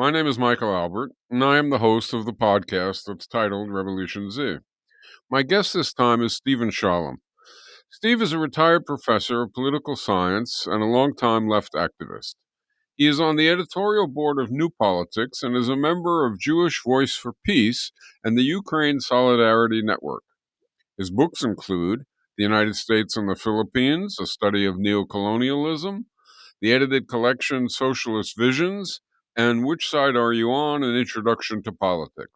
My name is Michael Albert, and I am the host of the podcast that's titled RevolutionZ. My guest this time is Stephen Shalom. Steve is a retired professor of political science and a longtime left activist. He is on the editorial board of New Politics and is a member of Jewish Voice for Peace and the Ukraine Solidarity Network. His books include The United States and the Philippines, a study of neocolonialism, the edited collection Socialist Visions, and Which Side Are You On? An Introduction to Politics.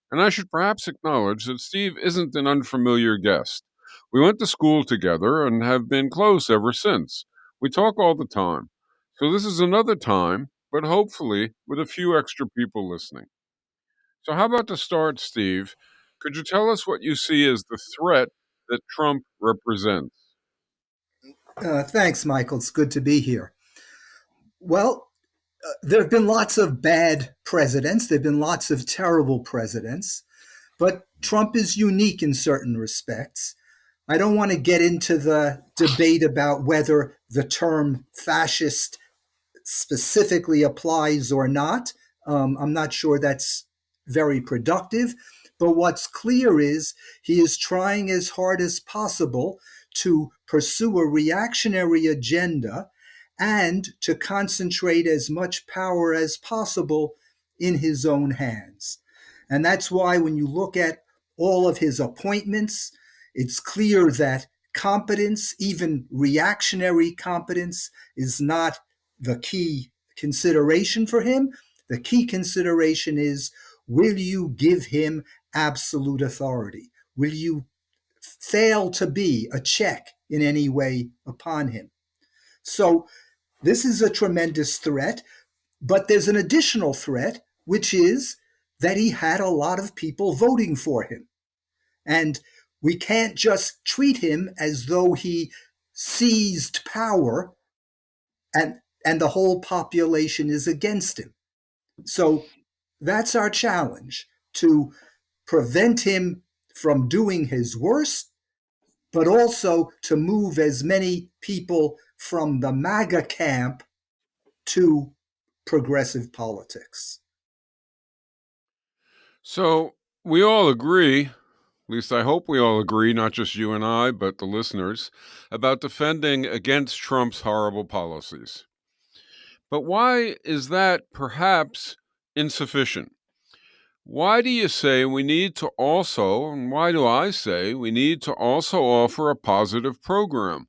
And I should perhaps acknowledge that Steve isn't an unfamiliar guest. We went to school together and have been close ever since. We talk all the time. So this is another time, but hopefully with a few extra people listening. So how about to start, Steve? Could you tell us what you see as the threat that Trump represents? Thanks, Michael. It's good to be here. Well, there have been lots of bad presidents. There have been lots of terrible presidents. But Trump is unique in certain respects. I don't want to get into the debate about whether the term fascist specifically applies or not. I'm not sure that's very productive. But what's clear is he is trying as hard as possible to pursue a reactionary agenda and to concentrate as much power as possible in his own hands. And that's why when you look at all of his appointments, it's clear that competence, even reactionary competence, is not the key consideration for him. The key consideration is, will you give him absolute authority? Will you fail to be a check in any way upon him? So this is a tremendous threat, but there's an additional threat, which is that he had a lot of people voting for him. And we can't just treat him as though he seized power and the whole population is against him. So that's our challenge, to prevent him from doing his worst, but also to move as many people from the MAGA camp to progressive politics. So we all agree, at least I hope we all agree, not just you and I, but the listeners, about defending against Trump's horrible policies. But why is that perhaps insufficient? Why do you say we need to also, and why do I say we need to also offer a positive program?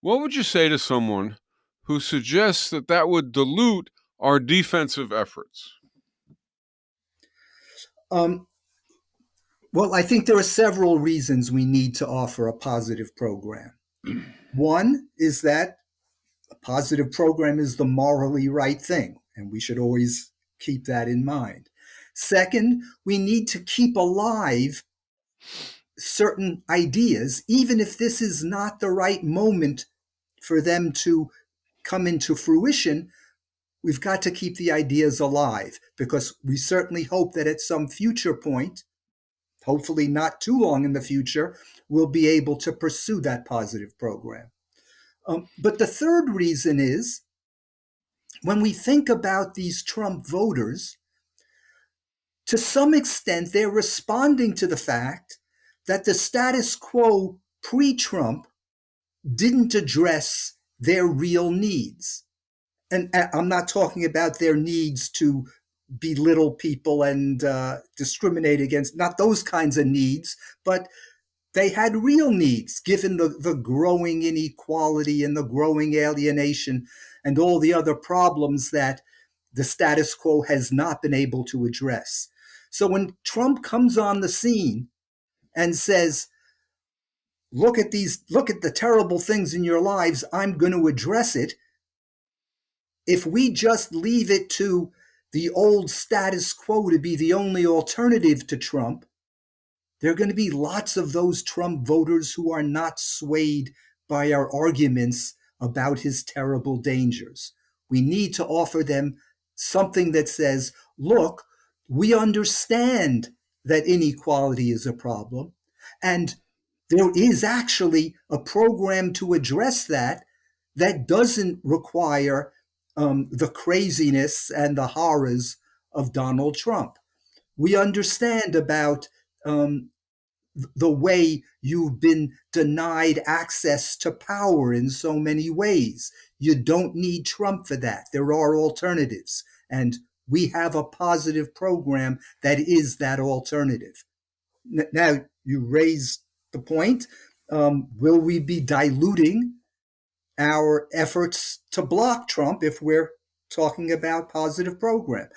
What would you say to someone who suggests that that would dilute our defensive efforts? Well, I think there are several reasons we need to offer a positive program. One is that a positive program is the morally right thing, and we should always keep that in mind. Second, we need to keep alive certain ideas, even if this is not the right moment for them to come into fruition. We've got to keep the ideas alive, because we certainly hope that at some future point, hopefully not too long in the future, we'll be able to pursue that positive program. But the third reason is, when we think about these Trump voters, to some extent, they're responding to the fact that the status quo pre-Trump didn't address their real needs. And I'm not talking about their needs to belittle people and discriminate against, not those kinds of needs, but they had real needs, given the growing inequality and the growing alienation and all the other problems that the status quo has not been able to address. So when Trump comes on the scene and says, look at the terrible things in your lives, I'm going to address it. If we just leave it to the old status quo to be the only alternative to Trump, there are going to be lots of those Trump voters who are not swayed by our arguments about his terrible dangers. We need to offer them something that says, look, we understand that inequality is a problem, and there is actually a program to address that doesn't require the craziness and the horrors of Donald Trump. We understand about the way you've been denied access to power in so many ways. You don't need Trump for that. There are alternatives. And we have a positive program that is that alternative. Now, you raise the point. Will we be diluting our efforts to block Trump if we're talking about positive program?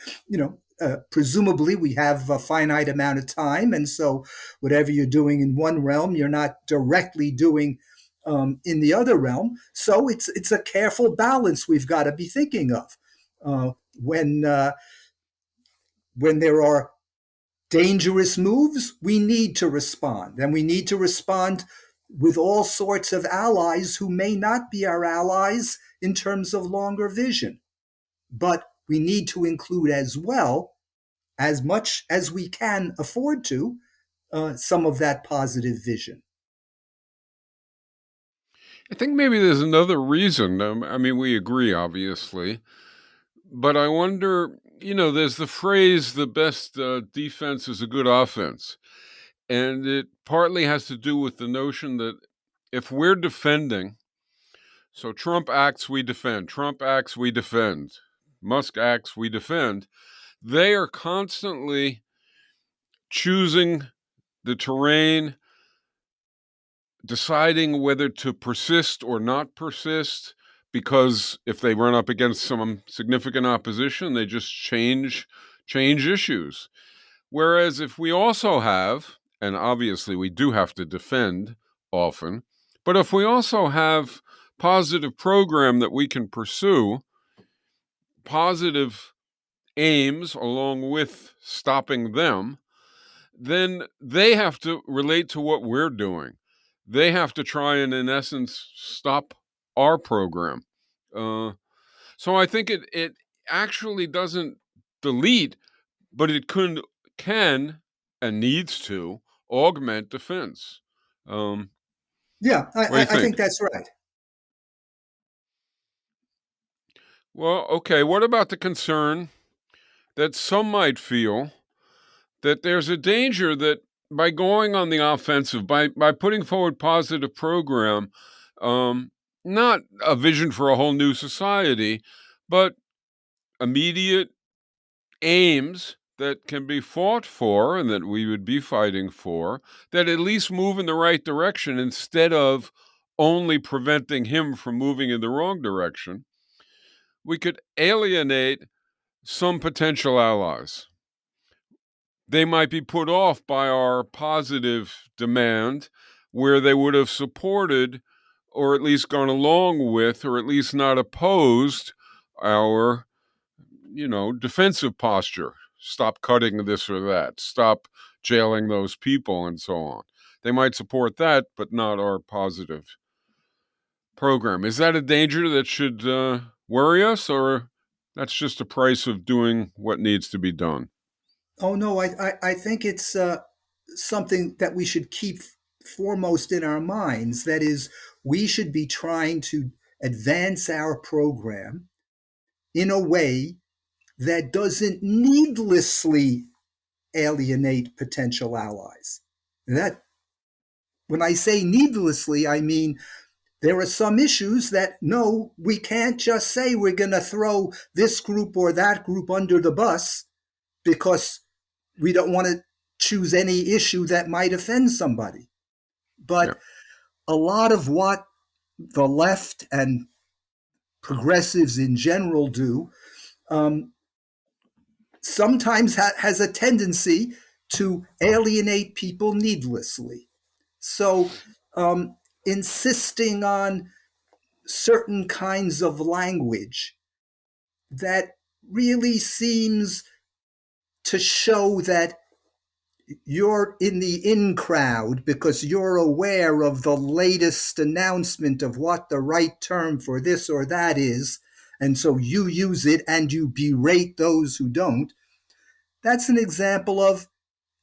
Presumably we have a finite amount of time, and so whatever you're doing in one realm, you're not directly doing in the other realm. So it's a careful balance we've got to be thinking of when there are dangerous moves. We need to respond, and we need to respond with all sorts of allies who may not be our allies in terms of longer vision. But we need to include as well, as much as we can afford to, some of that positive vision. I think maybe there's another reason. I mean, we agree, obviously, but I wonder, there's the phrase, the best defense is a good offense. And it partly has to do with the notion that if we're defending, so Trump acts, we defend. Trump acts, we defend. Musk acts, we defend. They are constantly choosing the terrain, deciding whether to persist or not persist, because if they run up against some significant opposition, they just change issues. Whereas if we also have, and obviously we do have to defend often, but if we also have positive program that we can pursue, positive aims along with stopping them, then they have to relate to what we're doing. They have to try and, in essence, stop our program. So I think it actually doesn't delete, but it can and needs to augment defense. Yeah, What do you I think think? that's right. Well, okay. What about the concern that some might feel that there's a danger that by going on the offensive, by putting forward positive program, um, not a vision for a whole new society, but immediate aims that can be fought for and that we would be fighting for, that at least move in the right direction instead of only preventing him from moving in the wrong direction, we could alienate some potential allies. They might be put off by our positive demand where they would have supported or at least gone along with or at least not opposed our defensive posture. Stop cutting this or that. Stop jailing those people and so on. They might support that, but not our positive program. Is that a danger that should worry us, or that's just a price of doing what needs to be done? Oh no, I think it's something that we should keep foremost in our minds. That is, we should be trying to advance our program in a way that doesn't needlessly alienate potential allies. That, when I say needlessly, I mean there are some issues that no, we can't just say we're going to throw this group or that group under the bus because we don't want to choose any issue that might offend somebody. Yeah. But a lot of what the left and progressives in general do sometimes has a tendency to alienate people needlessly. So, insisting on certain kinds of language that really seems to show that you're in the in crowd because you're aware of the latest announcement of what the right term for this or that is, and so you use it and you berate those who don't. That's an example of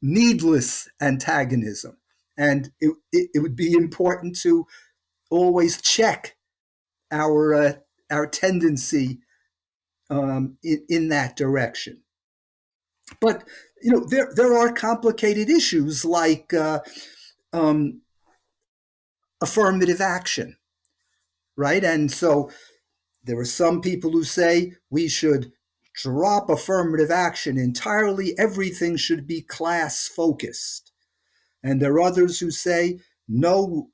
needless antagonism. And it would be important to always check our tendency in that direction. But there are complicated issues like um, affirmative action, right? And so there are some people who say we should drop affirmative action entirely. Everything should be class focused. And there are others who say no,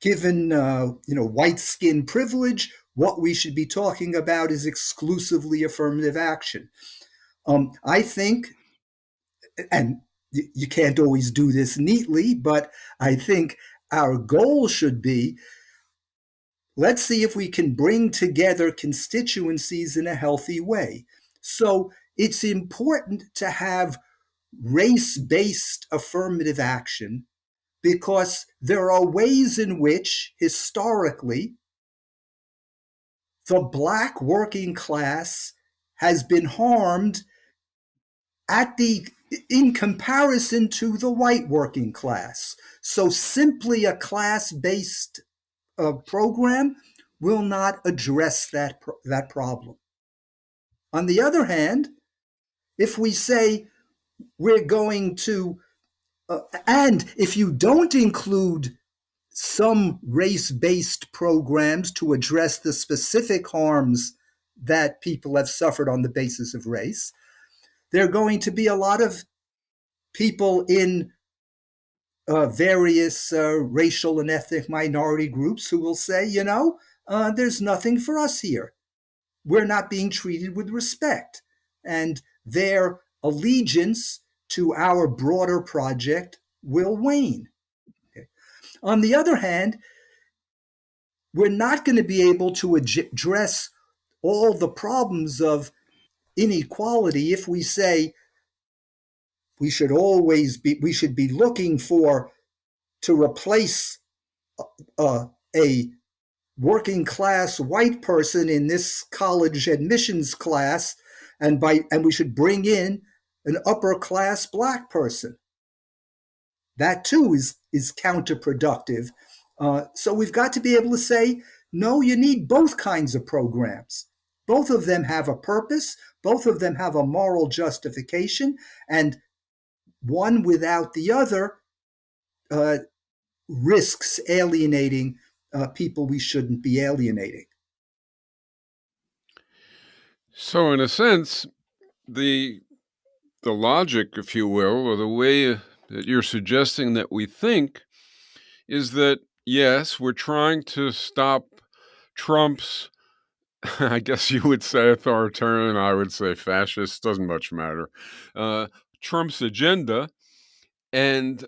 given white skin privilege, what we should be talking about is exclusively affirmative action. I think, and you can't always do this neatly, but I think our goal should be, let's see if we can bring together constituencies in a healthy way. So it's important to have race-based affirmative action because there are ways in which, historically, the Black working class has been harmed in comparison to the white working class. So simply a class-based program will not address that problem. On the other hand, if we say we're going to, and if you don't include some race-based programs to address the specific harms that people have suffered on the basis of race, there are going to be a lot of people in various racial and ethnic minority groups who will say, there's nothing for us here. We're not being treated with respect. And their allegiance to our broader project will wane. Okay. On the other hand, we're not going to be able to address all the problems of inequality if we say we should be looking to replace a working class white person in this college admissions class, and we should bring in an upper class Black person. That too is counterproductive. So we've got to be able to say, no, you need both kinds of programs. Both of them have a purpose. Both of them have a moral justification, and one without the other risks alienating people we shouldn't be alienating. So, in a sense, the logic, if you will, or the way that you're suggesting that we think is that, yes, we're trying to stop Trump's, I guess you would say authoritarian, I would say fascist, doesn't much matter, Trump's agenda, and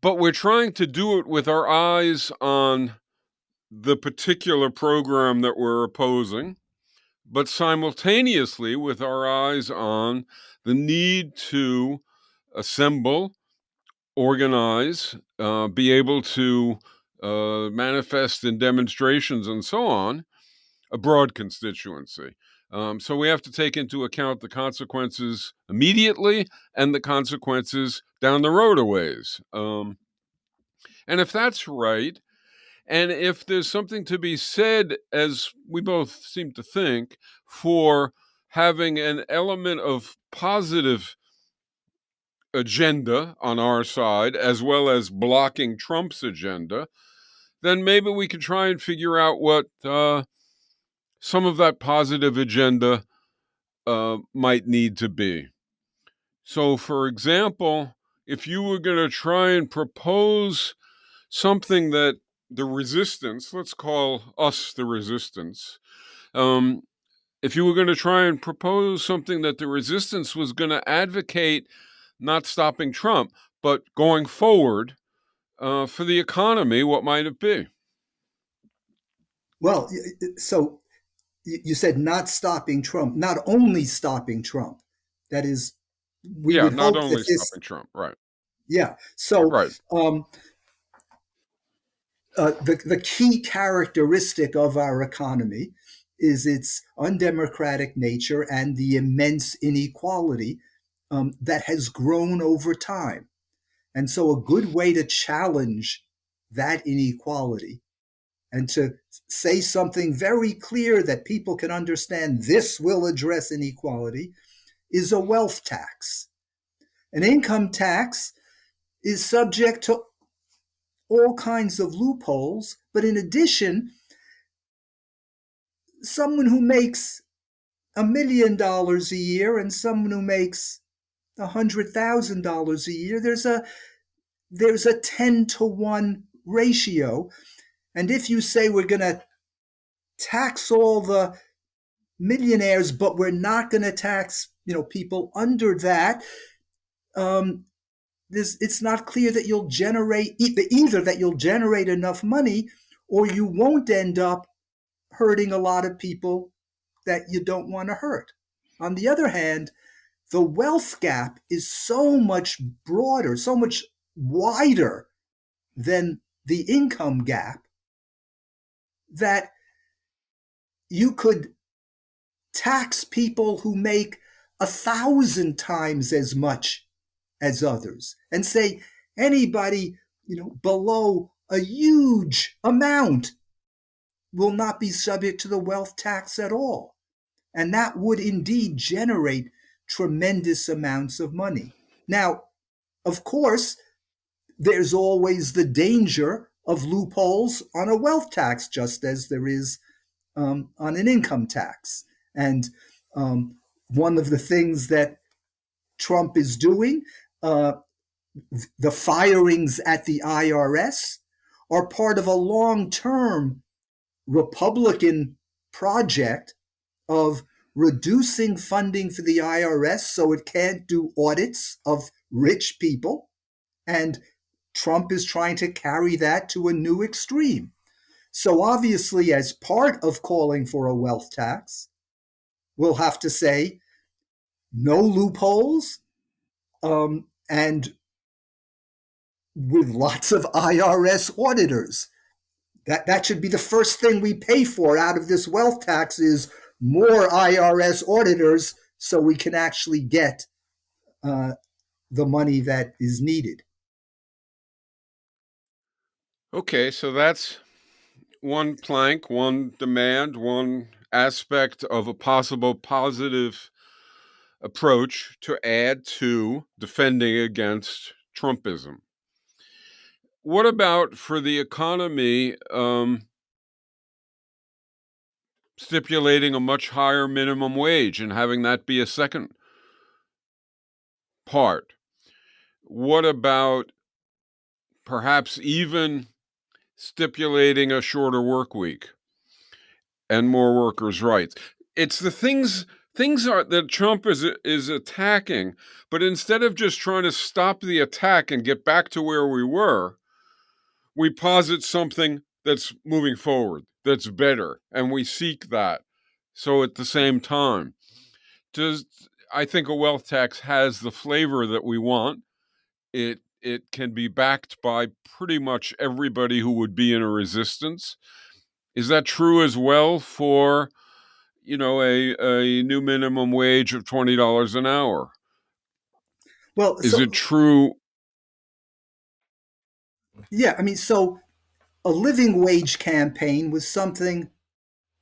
but we're trying to do it with our eyes on the particular program that we're opposing, but simultaneously with our eyes on the need to assemble, organize, be able to manifest in demonstrations and so on, a broad constituency. So we have to take into account the consequences immediately and the consequences down the road a ways. And if that's right, and if there's something to be said, as we both seem to think, for having an element of positive agenda on our side, as well as blocking Trump's agenda, then maybe we could try and figure out what some of that positive agenda might need to be. So, for example, if you were going to try and propose something that the resistance, let's call us the resistance, if you were going to try and propose something that the resistance was going to advocate not stopping Trump, but going forward for the economy, what might it be? Well, so you said not stopping Trump, not only stopping Trump. That is, we Yeah, would not hope only that this, stopping Trump, right? yeah. So Right. the key characteristic of our economy is its undemocratic nature and the immense inequality that has grown over time. And so a good way to challenge that inequality and to say something very clear that people can understand this will address inequality is a wealth tax. An income tax is subject to all kinds of loopholes, but in addition, someone who makes $1 million a year and someone who makes $100,000 a year, there's a 10-to-1 ratio. And if you say we're going to tax all the millionaires, but we're not going to tax people under that, it's not clear that you'll generate either that you'll generate enough money, or you won't end up hurting a lot of people that you don't want to hurt. On the other hand, the wealth gap is so much broader, so much wider than the income gap that you could tax people who make 1,000 times as much as others and say anybody below a huge amount will not be subject to the wealth tax at all. And that would indeed generate tremendous amounts of money. Now, of course, there's always the danger of loopholes on a wealth tax, just as there is on an income tax. And one of the things that Trump is doing, the firings at the IRS, are part of a long-term Republican project of reducing funding for the IRS so it can't do audits of rich people. And Trump is trying to carry that to a new extreme. So obviously, as part of calling for a wealth tax, we'll have to say no loopholes, and with lots of IRS auditors. That should be the first thing we pay for out of this wealth tax is more IRS auditors so we can actually get the money that is needed. Okay, so that's one plank, one demand, one aspect of a possible positive approach to add to defending against Trumpism. What about for the economy, stipulating a much higher minimum wage and having that be a second part? What about perhaps even stipulating a shorter work week and more workers' rights? It's the things are that Trump is attacking, but instead of just trying to stop the attack and get back to where we were, we posit something that's moving forward, that's better, and we seek that. So at the same time, I think a wealth tax has the flavor that we want. It can be backed by pretty much everybody who would be in a resistance. Is that true as well for, a new minimum wage of $20 an hour? Well, Is so it true? yeah, so a living wage campaign was something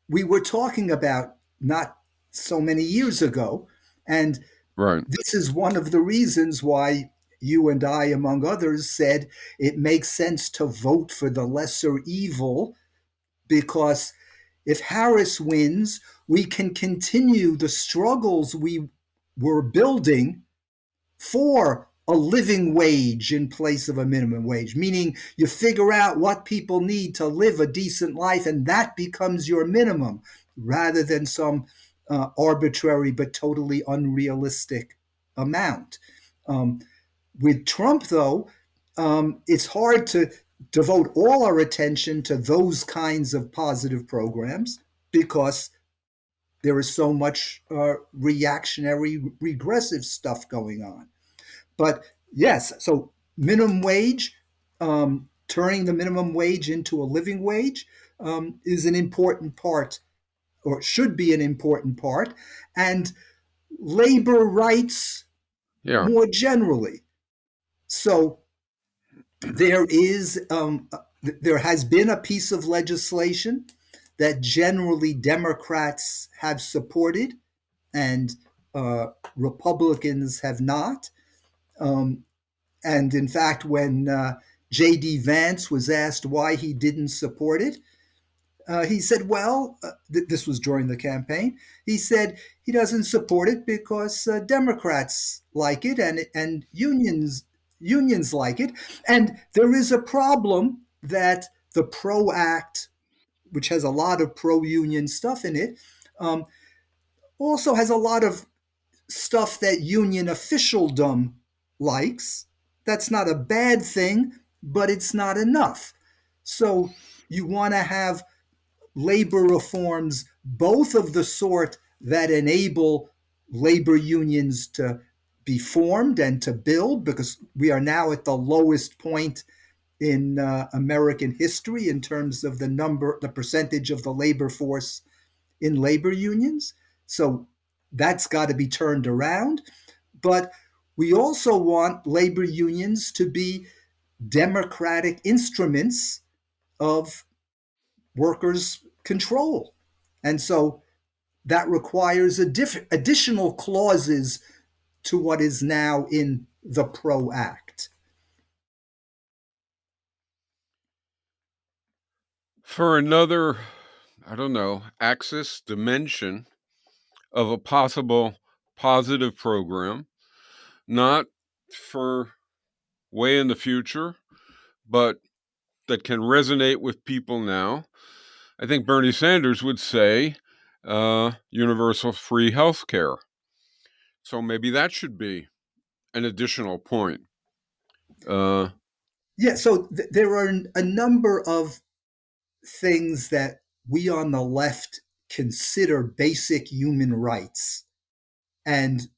we were talking about not so many years ago. And Right. this is one of the reasons why you and I, among others, said it makes sense to vote for the lesser evil, because if Harris wins, we can continue the struggles we were building for a living wage in place of a minimum wage, meaning you figure out what people need to live a decent life, and that becomes your minimum rather than some arbitrary but totally unrealistic amount. With Trump, though, it's hard to devote all our attention to those kinds of positive programs because there is so much reactionary, regressive stuff going on. But yes, so minimum wage, turning the minimum wage into a living wage is an important part, or should be an important part, and labor rights Yeah. more generally. So there is There has been a piece of legislation that generally Democrats have supported and Republicans have not. Um, and in fact, when J.D. Vance was asked why he didn't support it, he said, well, this was during the campaign. He said he doesn't support it because Democrats like it and unions like it. And there is a problem that the PRO Act, which has a lot of pro union stuff in it, um, also has a lot of stuff that union officialdom likes. That's not a bad thing, but it's not enough. So you want to have labor reforms, both of the sort that enable labor unions to be formed and to build, because we are now at the lowest point in American history in terms of the percentage of the labor force in labor unions. So that's got to be turned around. But we also want labor unions to be democratic instruments of workers' control. And so that requires additional clauses to what is now in the PRO Act. For another, I don't know, axis, dimension of a possible positive program, not for way in the future, but that can resonate with people now. I think Bernie Sanders would say universal free health care. So maybe that should be an additional point. Uh, Yeah, so there are a number of things that we on the left consider basic human rights. And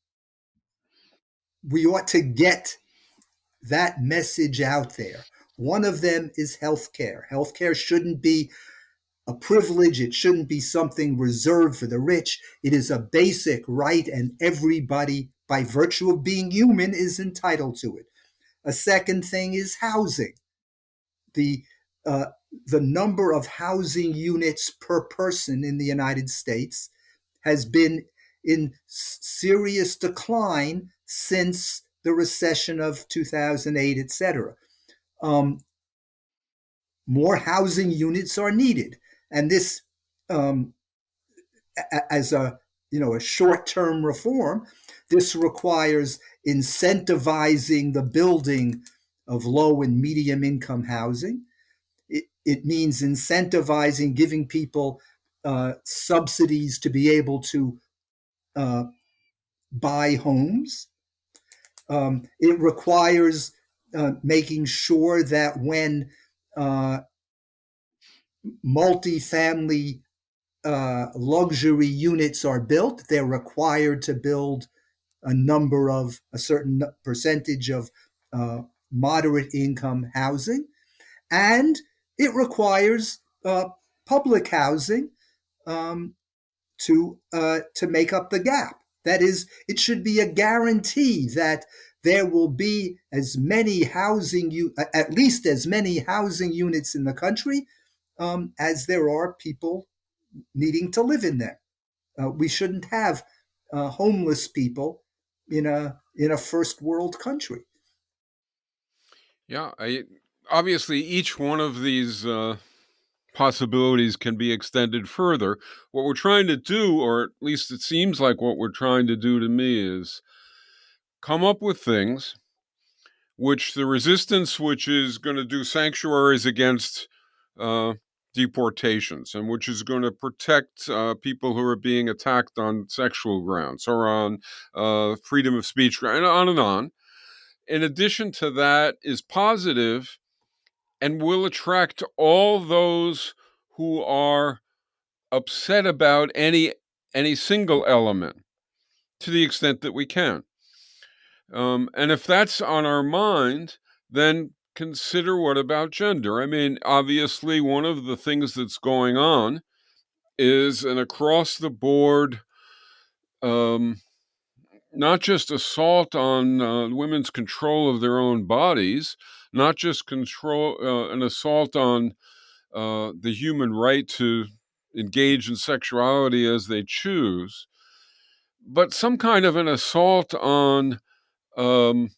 we ought to get that message out there. One of them is healthcare. Healthcare shouldn't be a privilege, it shouldn't be something reserved for the rich. It is a basic right, and everybody, by virtue of being human, is entitled to it. A second thing is housing. The uh, the number of housing units per person in the United States has been in serious decline since the recession of 2008, etc. Um, More housing units are needed, and this, um, as a short-term reform, this requires incentivizing the building of low and medium income housing. It means incentivizing, giving people subsidies to be able to uh, buy homes. It requires making sure that when uh, multifamily luxury units are built, they're required to build a certain percentage of moderate income housing. And it requires public housing um, to make up the gap. That is, it should be a guarantee that there will be at least as many housing units in the country as there are people needing to live in them. We shouldn't have homeless people in a first world country. yeah, obviously each one of these possibilities can be extended further. What we're trying to do, or at least it seems like what we're trying to do to me, is come up with things which the resistance, which is going to do sanctuaries against uh, deportations, and which is going to protect people who are being attacked on sexual grounds or on freedom of speech, and on and on. In addition to that, is positive and will attract all those who are upset about any single element to the extent that we can. And if that's on our mind, then consider what about gender? I mean, obviously, one of the things that's going on is an across the board not just assault on women's control of their own bodies, not just an assault on the human right to engage in sexuality as they choose, but some kind of an assault on um,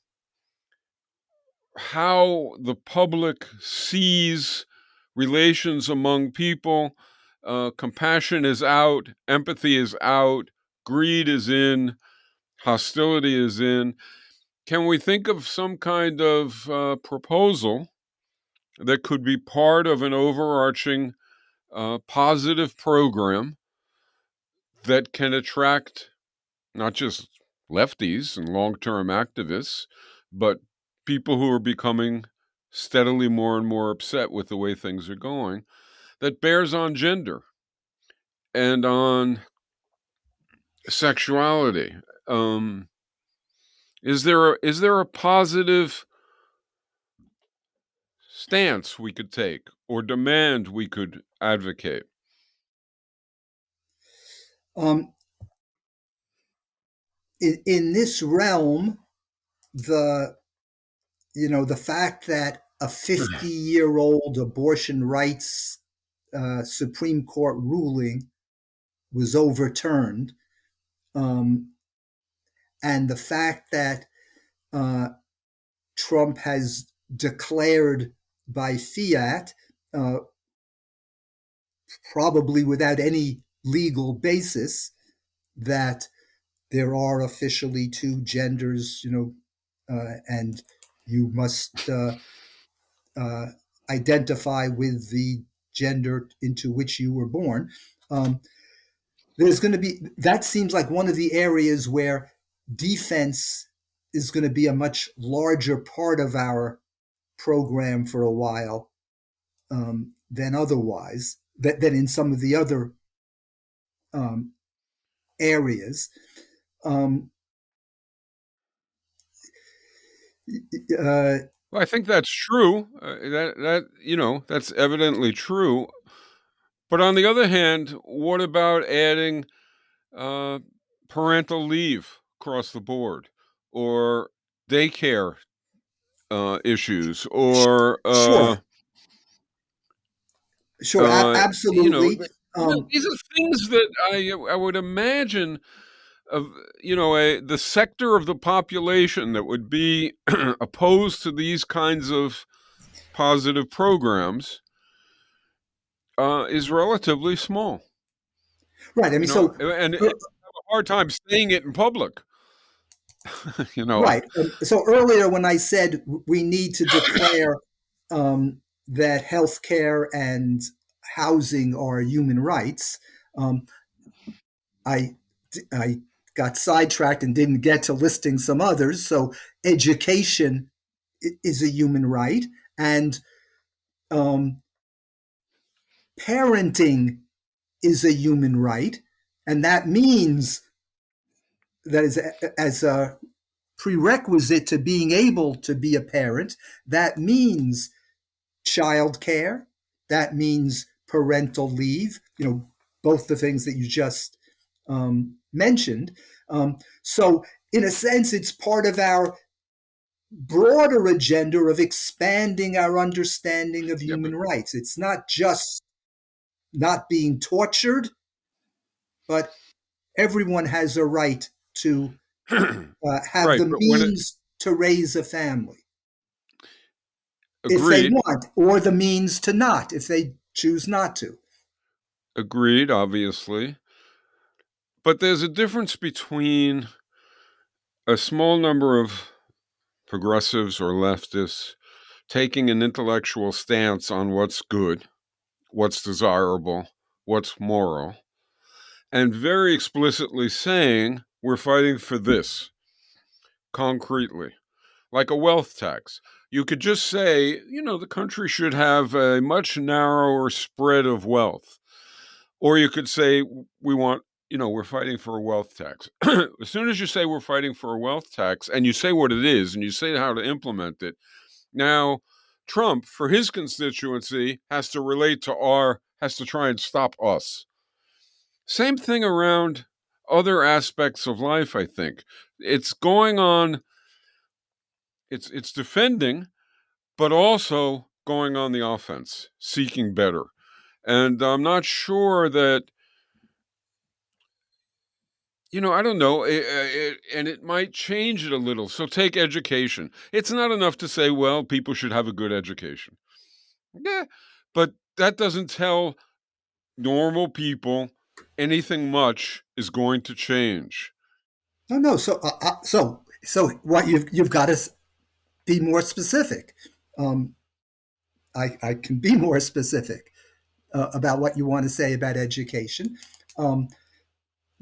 how the public sees relations among people. Compassion is out, empathy is out, greed is in, hostility is in. Can we think of some kind of proposal that could be part of an overarching positive program that can attract not just lefties and long term activists, but people who are becoming steadily more and more upset with the way things are going, that bears on gender and on sexuality? Um, is there a positive stance we could take or demand we could advocate? Um, in this realm, the the fact that a 50-year-old abortion rights Supreme Court ruling was overturned, um, and the fact that uh, Trump has declared by fiat, uh, probably without any legal basis, that there are officially two genders, and you must uh, identify with the gender into which you were born. Um, there's going to be, that seems like one of the areas where defense is going to be a much larger part of our program for a while, than otherwise, than in some of the other um, areas. Um, uh, Well, I think that's true. That's evidently true. But on the other hand, what about adding uh, parental leave across the board, or daycare issues, or sure, sure, absolutely. these are things that I would imagine of the sector of the population that would be opposed to these kinds of positive programs is relatively small. Right. I mean, so And have a hard time saying it in public. you know, right. So earlier, when I said we need to declare that healthcare and housing are human rights, um, I I got sidetracked and didn't get to listing some others. So education is a human right, and um, parenting is a human right, and that means that is as a prerequisite to being able to be a parent. That means childcare. That means parental leave. Both the things that you just mentioned. So, in a sense, it's part of our broader agenda of expanding our understanding of yeah, but human rights. It's not just not being tortured, but everyone has a right to have right, the but when it means to raise a family if they agreed, want, or the means to not if they choose not to. agreed, obviously, but there's a difference between a small number of progressives or leftists taking an intellectual stance on what's good, what's desirable, what's moral, and very explicitly saying we're fighting for this concretely, like a wealth tax. You could just say, the country should have a much narrower spread of wealth. Or you could say, we're fighting for a wealth tax. As soon as you say we're fighting for a wealth tax and you say what it is and you say how to implement it, now Trump, for his constituency, has to try and stop us. Same thing around other aspects of life, I think. It's going on, it's defending, but also going on the offense, seeking better. And I'm not sure that, I don't know, and it might change it a little. So take education. It's not enough to say, well, people should have a good education. Yeah, but that doesn't tell normal people anything much is going to change. No, no. So what you've got to be more specific. Um, I can be more specific about what you want to say about education. Um,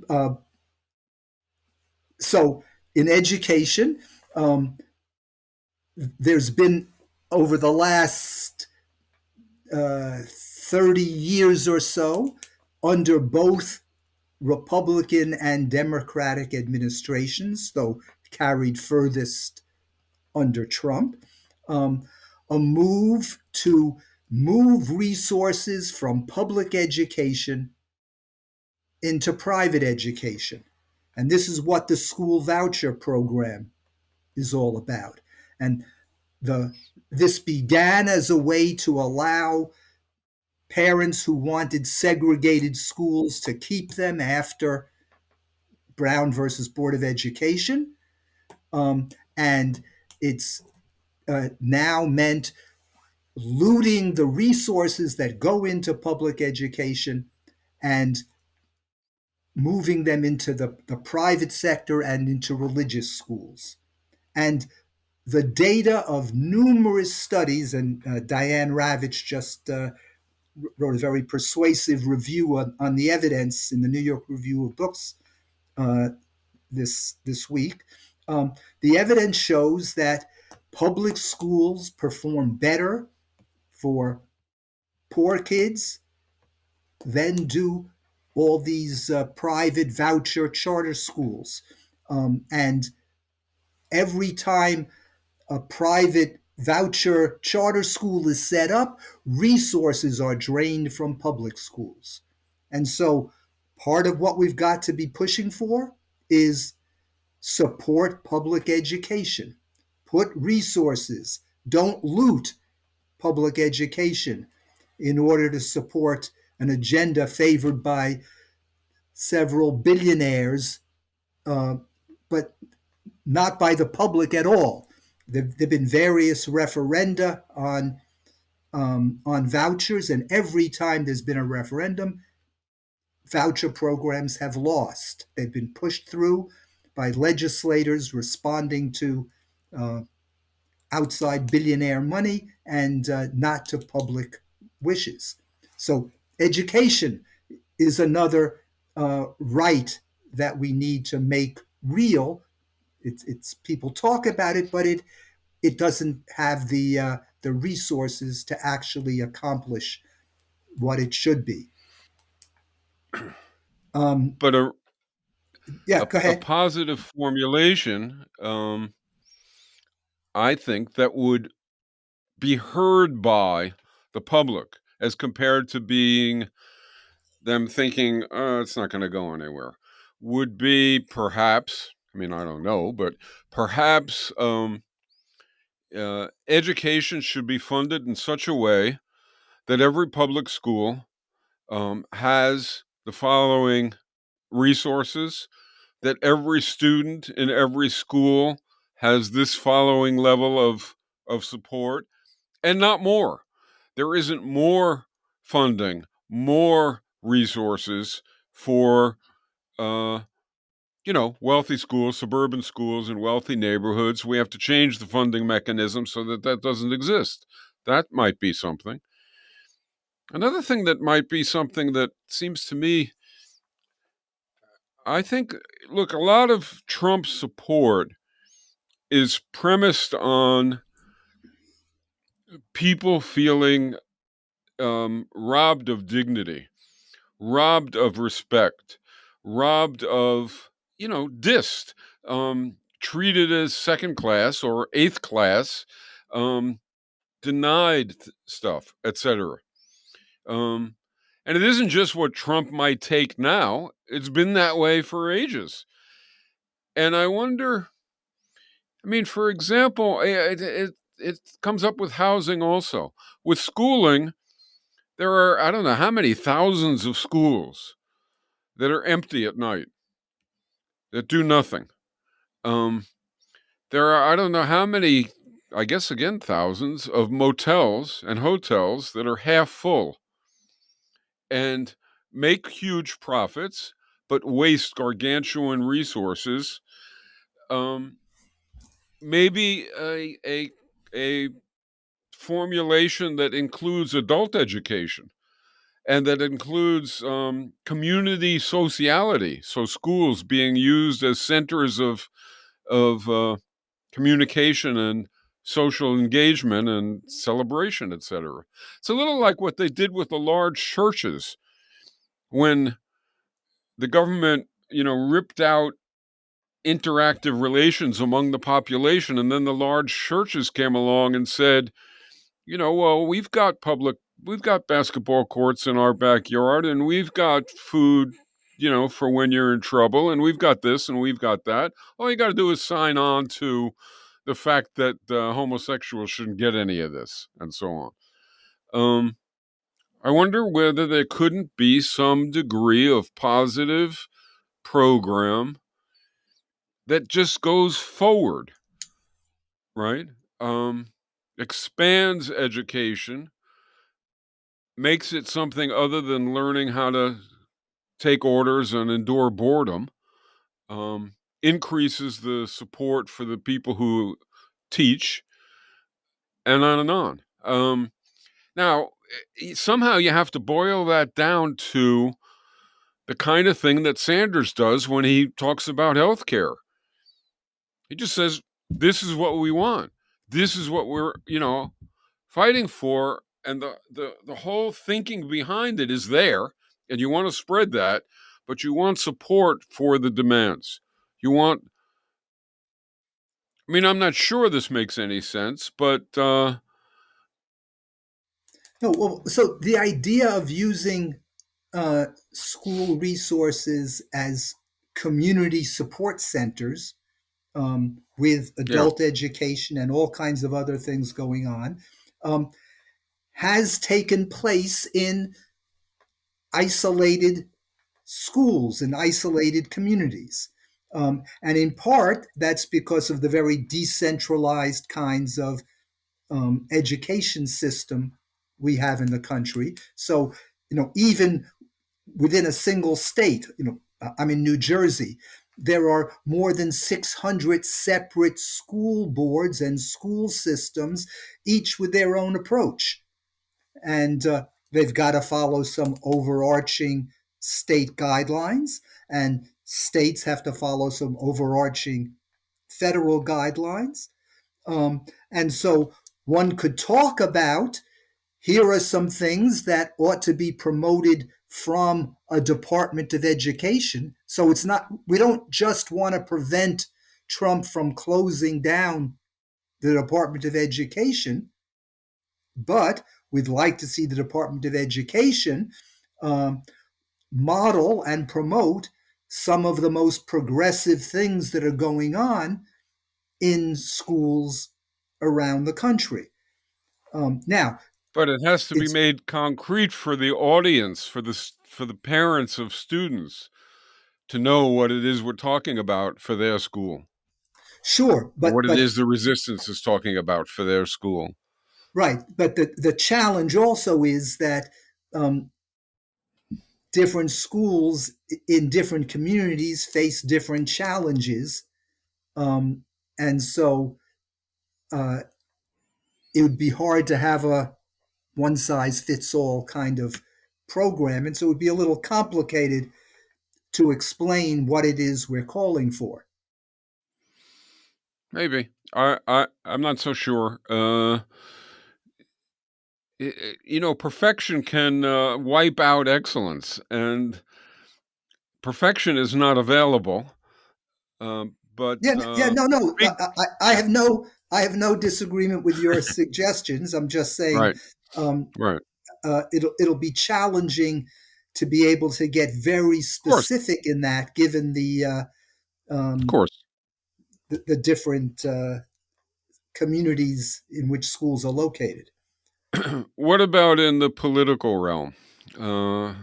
uh, so in education, um, there's been over the last 30 years or so, under both Republican and Democratic administrations, though carried furthest under Trump, um, a move to move resources from public education into private education. And this is what the school voucher program is all about. And the this began as a way to allow parents who wanted segregated schools to keep them after Brown versus Board of Education. And it's now meant looting the resources that go into public education and moving them into the private sector and into religious schools. And the data of numerous studies, and Diane Ravitch just wrote a very persuasive review on the evidence in the New York Review of Books uh, this week. The evidence shows that public schools perform better for poor kids than do all these private voucher charter schools. And every time a private voucher charter school is set up, resources are drained from public schools. And so part of what we've got to be pushing for is support public education, put resources, don't loot public education in order to support an agenda favored by several billionaires, uh, but not by the public at all. There've been various referenda on vouchers, and every time there's been a referendum, voucher programs have lost. They've been pushed through by legislators responding to uh, outside billionaire money and not to public wishes. So, education is another right that we need to make real. It's people talk about it, but it doesn't have the resources to actually accomplish what it should be. Um, But yeah, go a ahead. positive formulation, I think, that would be heard by the public as compared to being them thinking, it's not going to go anywhere, would be perhaps, I mean, I don't know, but perhaps education should be funded in such a way that every public school has the following resources, that every student in every school has this following level of support, and not more. There isn't more funding, more resources for uh, wealthy schools, suburban schools in wealthy neighborhoods. We have to change the funding mechanism so that that doesn't exist. That might be something. Another thing that might be something that seems to me, I think, look, a lot of Trump's support is premised on people feeling robbed of dignity, robbed of respect, robbed of, dissed, treated as second class or eighth class, um, denied stuff, etc. Um, And it isn't just what Trump might take now, it's been that way for ages. And I wonder, I mean, for example, it comes up with housing also. With schooling, there are, I don't know how many thousands of schools that are empty at night, that do nothing. Um, there are, I don't know how many, I guess again, thousands of motels and hotels that are half full and make huge profits, but waste gargantuan resources. Um, maybe a formulation that includes adult education and that includes community sociality. So schools being used as centers of communication and social engagement and celebration, etc. It's a little like what they did with the large churches when the government, ripped out interactive relations among the population, and then the large churches came along and said, well, we've got basketball courts in our backyard, and we've got food, for when you're in trouble, and we've got this and we've got that. All you got to do is sign on to the fact that homosexuals shouldn't get any of this, and so on. I wonder whether there couldn't be some degree of positive program that just goes forward, right? Um, Expands education, makes it something other than learning how to take orders and endure boredom, increases the support for the people who teach, and on and on. Now, somehow you have to boil that down to the kind of thing that Sanders does when he talks about healthcare. He just says, this is what we want. This is what we're, fighting for. And the whole thinking behind it is there. And you want to spread that, but you want support for the demands. You want, I mean, I'm not sure this makes any sense, but No, well, so the idea of using school resources as community support centers with yeah. adult education and all kinds of other things going on um, has taken place in isolated schools and isolated communities. And in part, that's because of the very decentralized kinds of education system we have in the country. So, even within a single state, I'm in New Jersey, there are more than 600 separate school boards and school systems, each with their own approach. And they've got to follow some overarching state guidelines, and states have to follow some overarching federal guidelines. And so one could talk about here are some things that ought to be promoted from a Department of Education. So it's not, we don't just want to prevent Trump from closing down the Department of Education, but we'd like to see the Department of Education um, model and promote some of the most progressive things that are going on in schools around the country. Now, But it has to be it's made concrete for the audience, for the parents of students to know what it is we're talking about for their school, sure, or what it but is the resistance is talking about for their school. right, but the challenge also is that um, different schools in different communities face different challenges, um, and so uh, it would be hard to have a one size fits all kind of program, and so it would be a little complicated to explain what it is we're calling for. Maybe I'm not so sure. Perfection can wipe out excellence, and perfection is not available. But Yeah, yeah, no, no. big I have no disagreement with your suggestions. I'm just saying, right, um, right. it'll be challenging to be able to get very Of course, specific in that, given of um, course. the different communities in which schools are located. What about in the political realm? Uh,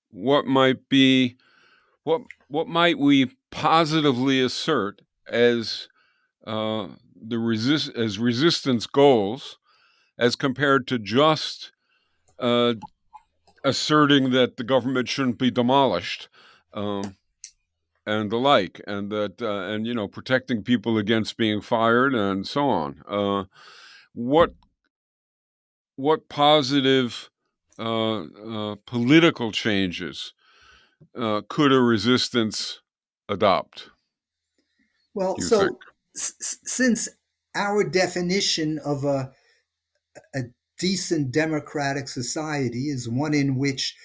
what might be what might we positively assert as as resistance goals, as compared to just uh, asserting that the government shouldn't be demolished, um, and the like, and that and protecting people against being fired and so on. What what positive political changes could a resistance adopt, Well, do you think? so since our definition of a decent democratic society is one in which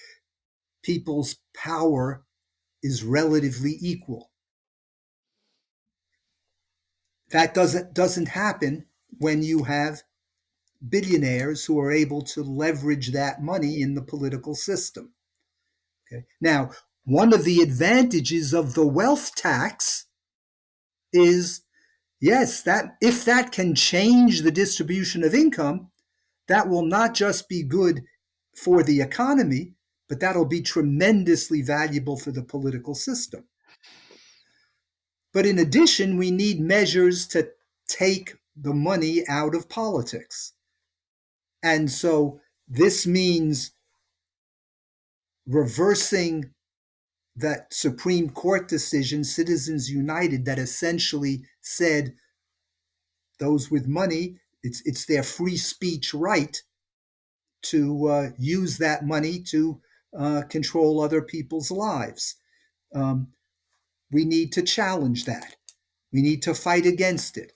people's power is relatively equal, that doesn't happen when you have billionaires who are able to leverage that money in the political system. Okay? Now, one of the advantages of the wealth tax is, yes, that if that can change the distribution of income, that will not just be good for the economy, but that'll be tremendously valuable for the political system. But in addition, we need measures to take the money out of politics. And so this means reversing that Supreme Court decision, Citizens United, that essentially said those with money, it's their free speech right to use that money to control other people's lives. Um, we need to challenge that. We need to fight against it.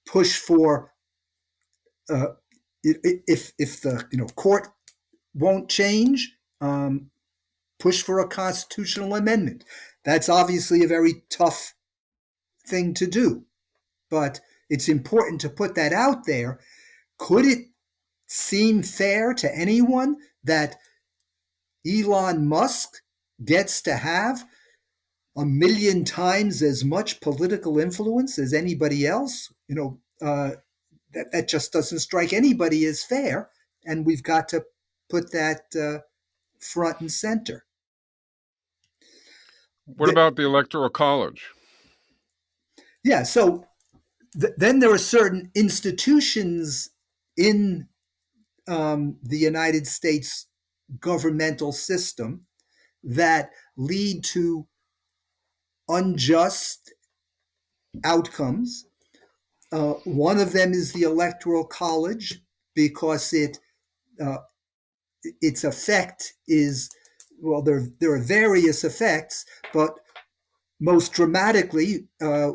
Push for uh, if the court won't change, push for a constitutional amendment. That's obviously a very tough thing to do, but it's important to put that out there. Could it seem fair to anyone that Elon Musk gets to have 1,000,000 times as much political influence as anybody else? That just doesn't strike anybody as fair, and we've got to put that front and center. What about the electoral college? Yeah, so then there are certain institutions in the United States governmental system that lead to unjust outcomes. One of them is the electoral college, because uh, its effect is, well, there are various effects, but most dramatically,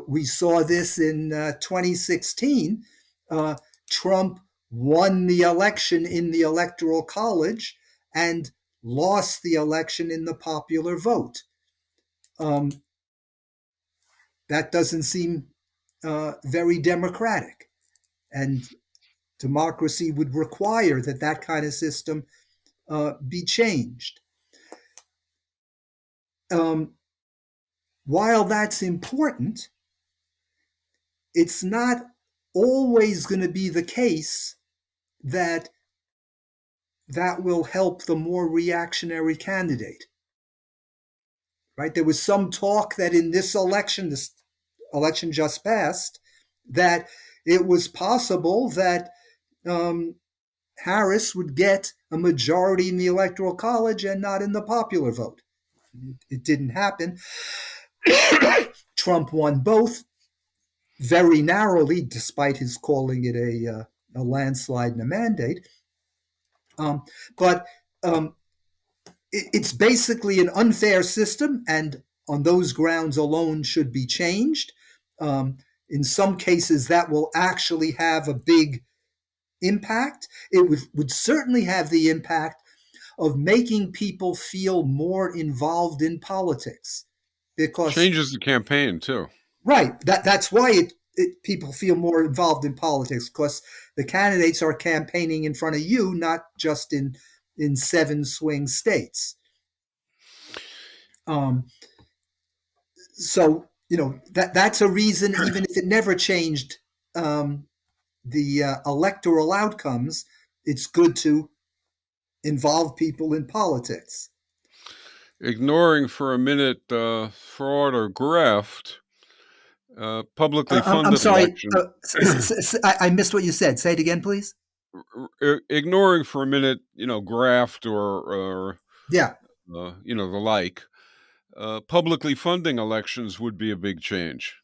we saw this in 2016. Trump won the election in the electoral college and lost the election in the popular vote. Um, that doesn't seem very democratic. And democracy would require that that kind of system be changed. While that's important, it's not always going to be the case that that will help the more reactionary candidate. Right? There was some talk that in this election just passed, that it was possible that Harris would get a majority in the electoral college and not in the popular vote. It didn't happen. Trump won both very narrowly, despite his calling it a landslide and a mandate. But it's basically an unfair system, and on those grounds alone should be changed. In some cases, that will actually have a big impact. It would certainly have the impact of making people feel more involved in politics, because Changes the campaign too. right, that's why people feel more involved in politics, because the candidates are campaigning in front of you, not just in in 7 swing states. Um, so, that's a reason, even if it never changed the electoral outcomes, it's good to involve people in politics. Ignoring for a minute fraud or graft, publicly I'm funded sorry. election. I missed what you said. Say it again, please. Ignoring for a minute, graft or Yeah. the like. Publicly funding elections would be a big change.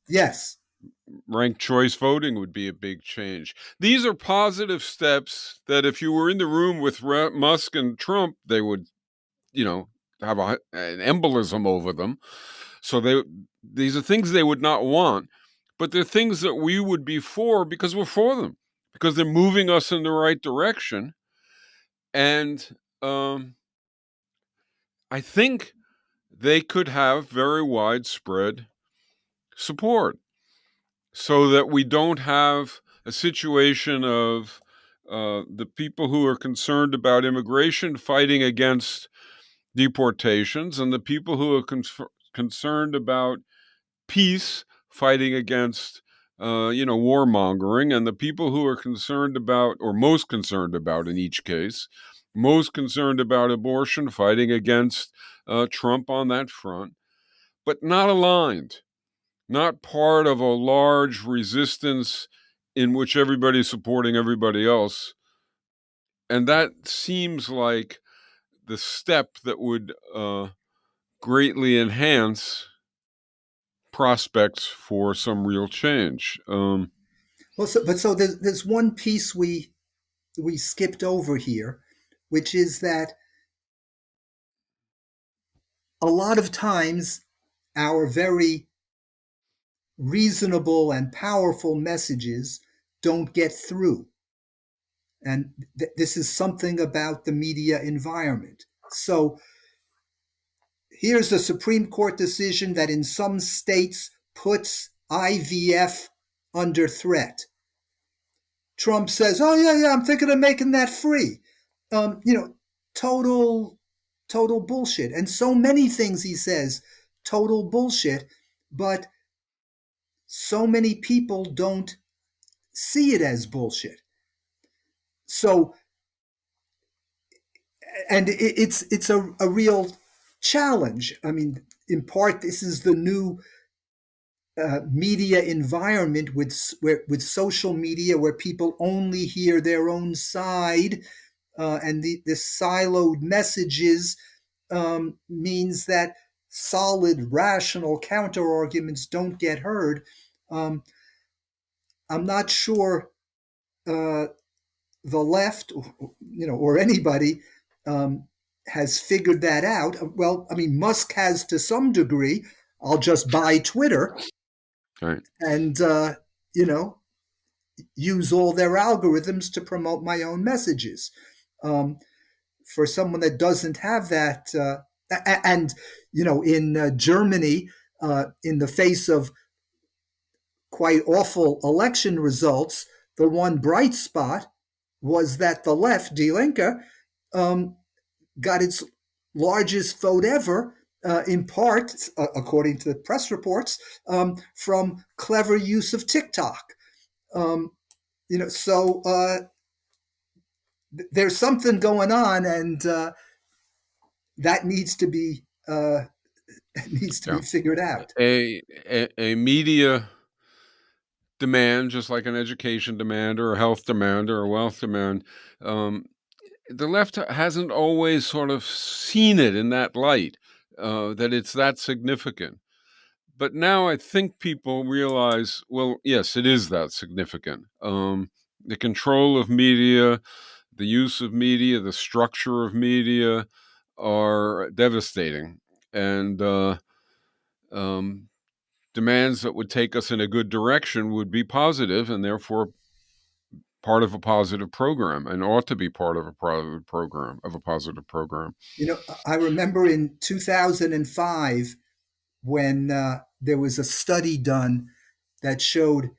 Yes. Ranked choice voting would be a big change. These are positive steps that if you were in the room with Musk and Trump, they would, have an embolism over them. So these are things they would not want, but they're things that we would be for because we're for them, because they're moving us in the right direction. And I think they could have very widespread support so that we don't have a situation of the people who are concerned about immigration fighting against deportations and the people who are concerned about peace fighting against warmongering, and the people who are concerned about, or most concerned about in each case, most concerned about abortion fighting against Trump on that front, but not aligned, not part of a large resistance in which everybody's supporting everybody else. And that seems like the step that would greatly enhance prospects for some real change. So there's one piece we skipped over here, which is that a lot of times our very reasonable and powerful messages don't get through. And this is something about the media environment. So here's a Supreme Court decision that in some states puts IVF under threat. Trump says, "Oh yeah, I'm thinking of making that free." Total, total bullshit. And so many things he says, total bullshit. But so many people don't see it as bullshit. So, and it's a real challenge. I mean, in part, this is the new media environment with social media, where people only hear their own side, and the siloed messages means that solid, rational counter arguments don't get heard. I'm not sure the left, or anybody has figured that out. Well, I mean, Musk has to some degree. I'll just buy Twitter Right. and use all their algorithms to promote my own messages. For someone that doesn't have that, and in Germany, in the face of quite awful election results, the one bright spot was that the left, Die Linke, got its largest vote ever, in part, according to the press reports, from clever use of TikTok. So there's something going on, and that needs to be Yeah. figured out. A media demand, just like an education demand or a health demand or a wealth demand, the left hasn't always sort of seen it in that light, that it's that significant. But now I think people realize, well, yes, it is that significant. The control of media, the use of media, the structure of media are devastating. And demands that would take us in a good direction would be positive, and therefore part of a positive program, and ought to be part of a positive program. I remember in 2005 when there was a study done that showed,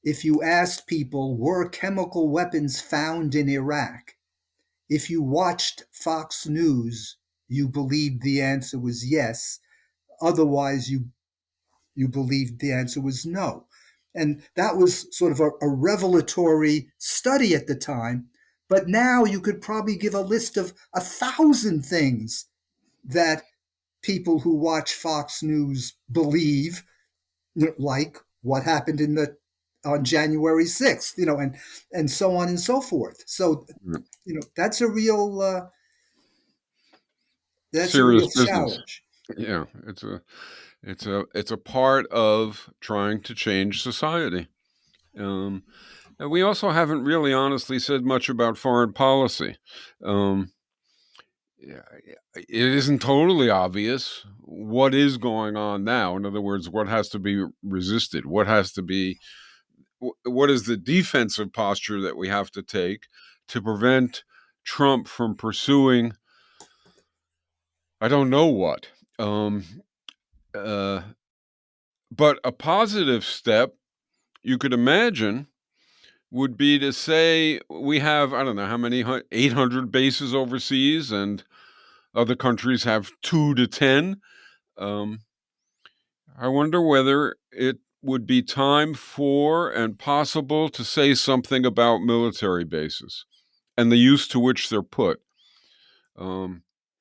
if you asked people, were chemical weapons found in Iraq? if you watched Fox News, you believed the answer was yes. Otherwise, you believed the answer was no. And that was sort of a revelatory study at the time. But now you could probably give a list of 1,000 things that people who watch Fox News believe, like what happened on January 6th, and so on and so forth. So, Yeah. that's a real Serious business. challenge. Yeah, it's a part of trying to change society. Um, and we also haven't really honestly said much about foreign policy. Um, yeah, it isn't totally obvious what is going on now. In other words, what has to be resisted? What is the defensive posture that we have to take to prevent Trump from pursuing, I don't know what. Uh, but a positive step you could imagine would be to say we have, I don't know how many, 800 bases overseas, and other countries have 2 to 10. Um, I wonder whether it would be time for and possible to say something about military bases and the use to which they're put.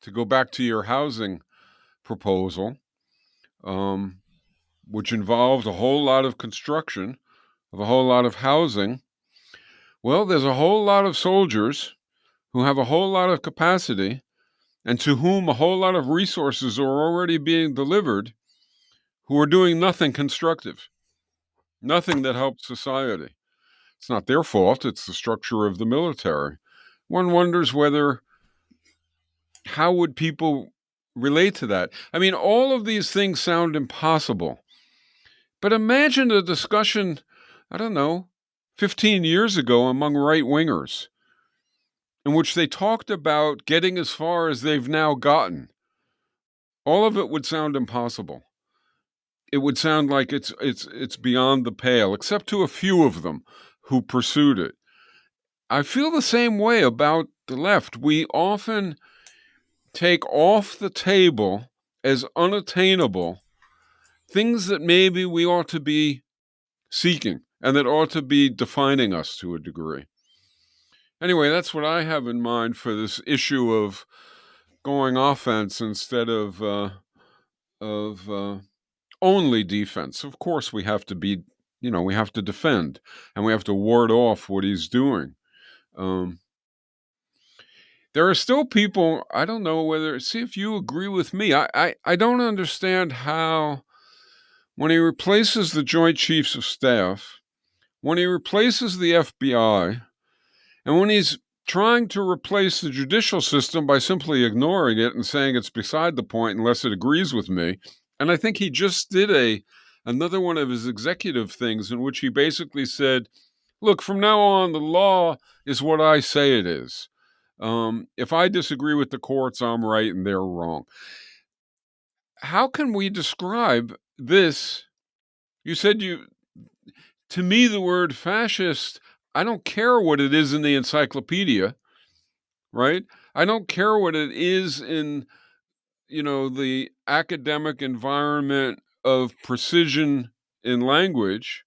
To go back to your housing proposal, um, which involved a whole lot of construction of a whole lot of housing, well, there's a whole lot of soldiers who have a whole lot of capacity and to whom a whole lot of resources are already being delivered, who are doing nothing constructive, nothing that helps society. It's not their fault, it's the structure of the military. One wonders how would people relate to that? I mean, all of these things sound impossible. But imagine a discussion, I don't know, 15 years ago among right wingers, in which they talked about getting as far as they've now gotten. All of it would sound impossible. It would sound like it's beyond the pale, except to a few of them who pursued it. I feel the same way about the left. We often take off the table as unattainable things that maybe we ought to be seeking and that ought to be defining us to a degree. Anyway, that's what I have in mind for this issue of going offense instead of only defense. Of course, we have to we have to defend and we have to ward off what he's doing. Um, there are still people, I don't know whether, see if you agree with me. I don't understand how, when he replaces the Joint Chiefs of Staff, when he replaces the FBI, and when he's trying to replace the judicial system by simply ignoring it and saying it's beside the point unless it agrees with me. And I think he just did another one of his executive things in which he basically said, look, from now on, the law is what I say it is. If I disagree with the courts, I'm right and they're wrong. How can we describe this? You said to me, the word fascist, I don't care what it is in the encyclopedia, right? I don't care what it is in, the academic environment of precision in language.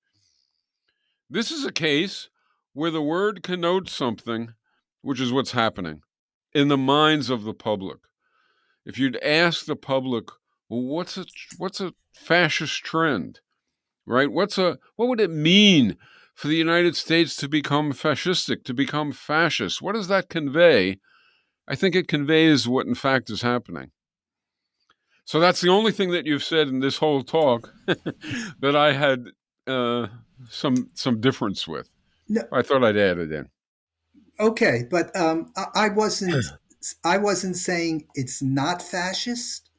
This is a case where the word connotes something, which is what's happening in the minds of the public. If you'd ask the public, well, what's a fascist trend, right? What would it mean for the United States to become fascistic, to become fascist? What does that convey? I think it conveys what in fact is happening. So that's the only thing that you've said in this whole talk that I had some difference with. No, I thought I'd add it in. okay, but I wasn't saying it's not fascist.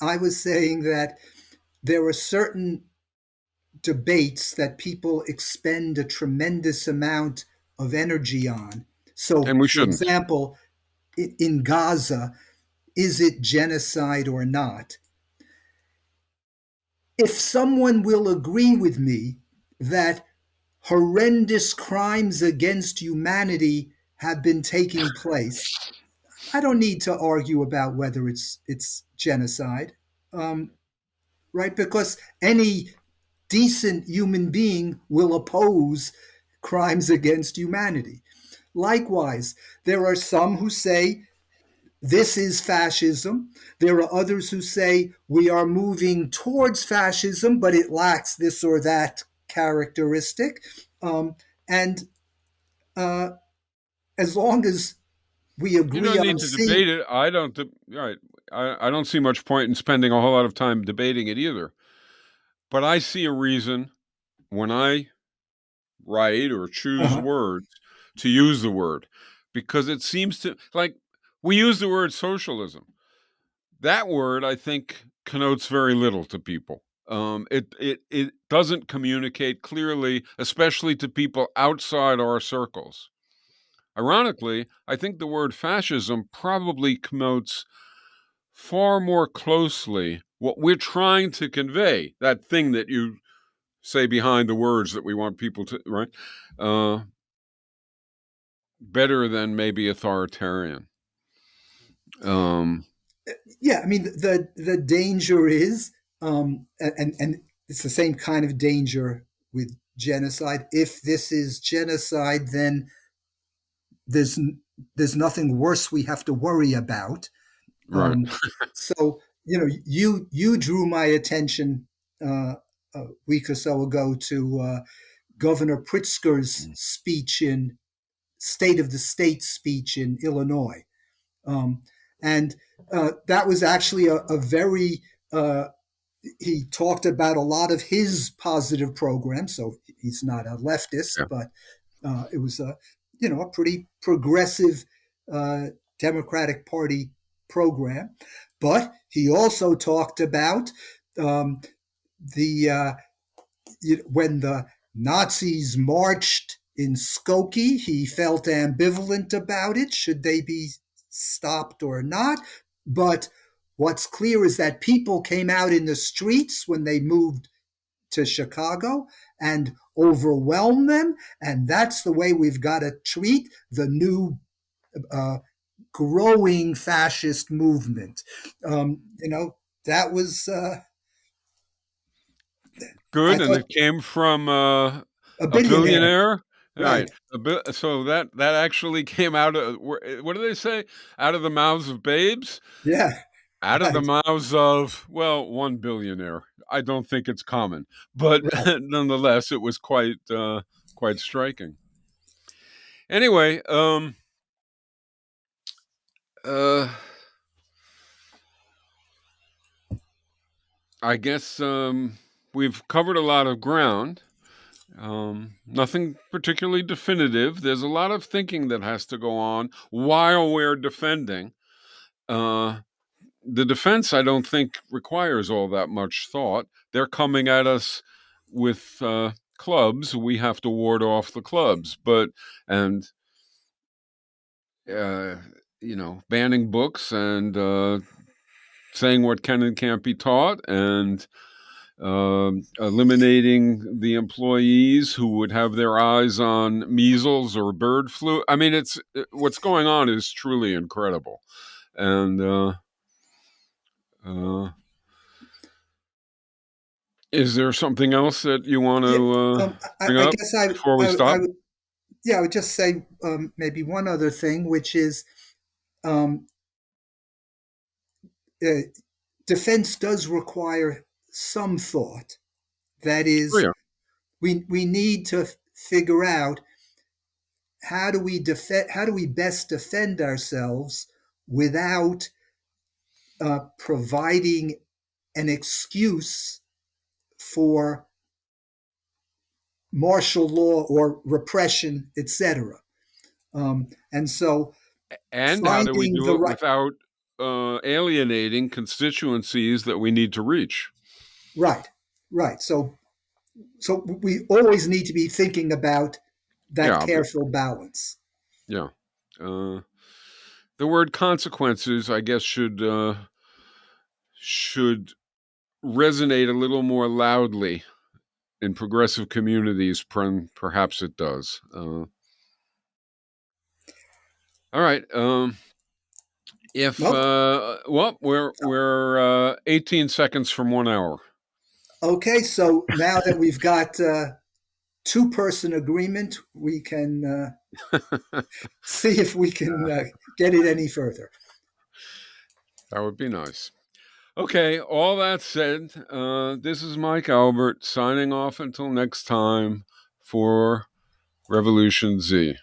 I was saying that there are certain debates that people expend a tremendous amount of energy on. So, And we for shouldn't. example, in Gaza, is it genocide or not? If someone will agree with me that horrendous crimes against humanity have been taking place. I don't need to argue about whether it's genocide, um, right? Because any decent human being will oppose crimes against humanity. Likewise, there are some who say this is fascism. There are others who say we are moving towards fascism, but it lacks this or that characteristic. And uh, as long as we You agree don't on need to seeing, debate it. I don't. Right. I don't see much point in spending a whole lot of time debating it either. But I see a reason when I write or choose uh-huh, words to use the word, because it seems to, like, we use the word socialism. That word, I think, connotes very little to people. It doesn't communicate clearly, especially to people outside our circles. Ironically, I think the word fascism probably connotes far more closely what we're trying to convey, that thing that you say behind the words that we want people to, right? Uh, Better than maybe authoritarian. Um, yeah, I mean the danger is, and it's the same kind of danger with genocide. If this is genocide, then there's there's nothing worse we have to worry about. right. Um, so you drew my attention a week or so ago to Governor Pritzker's speech in State of the State speech in Illinois. Um, and that was actually a very, he talked about a lot of his positive programs. So he's not a leftist, Yeah. but it was a pretty progressive uh, Democratic Party program. But he also talked about um, the when the Nazis marched in Skokie, he felt ambivalent about it. Should they be stopped or not? But what's clear is that people came out in the streets when they moved to Chicago and overwhelmed them. And that's the way we've got to treat the new uh, growing fascist movement. That was, I Good, and thought, it came from a a billionaire. billionaire. All right, Right. so that actually came out of what do they say? Out of the mouths of babes, Yeah. out of the Right. mouths of, well, one billionaire. I don't think it's common, but Right. nonetheless, it was quite striking. Anyway, uh, I guess we've covered a lot of ground. Nothing particularly definitive. There's a lot of thinking that has to go on while we're defending. Uh, the defense, I don't think, requires all that much thought. They're coming at us with clubs. We have to ward off the clubs, and uh, banning books and saying what can and can't be taught, and eliminating the employees who would have their eyes on measles or bird flu. I mean, it's what's going on is truly incredible. And uh, is there something else that you want Yeah. to bring I up guess before we I stop? would, yeah, I would just say maybe one other thing, which is um, uh, defense does require some thought. That Oh, is, yeah. we need to figure out how do we best defend ourselves without providing an excuse for martial law or repression, etc. And so And how do we finding do the it right, without alienating constituencies that we need to reach? right, right. So we always need to be thinking about Yeah, that obviously. careful balance. Yeah. Uh, the word consequences, I guess, should resonate a little more loudly in progressive communities. Perhaps it does. All right. If Nope. well, we're 18 seconds from 1 hour. Okay, so now that we've got two-person agreement, we can see if we can get it any further. That would be nice. Okay, all that said, this is Mike Albert signing off until next time for Revolution Z.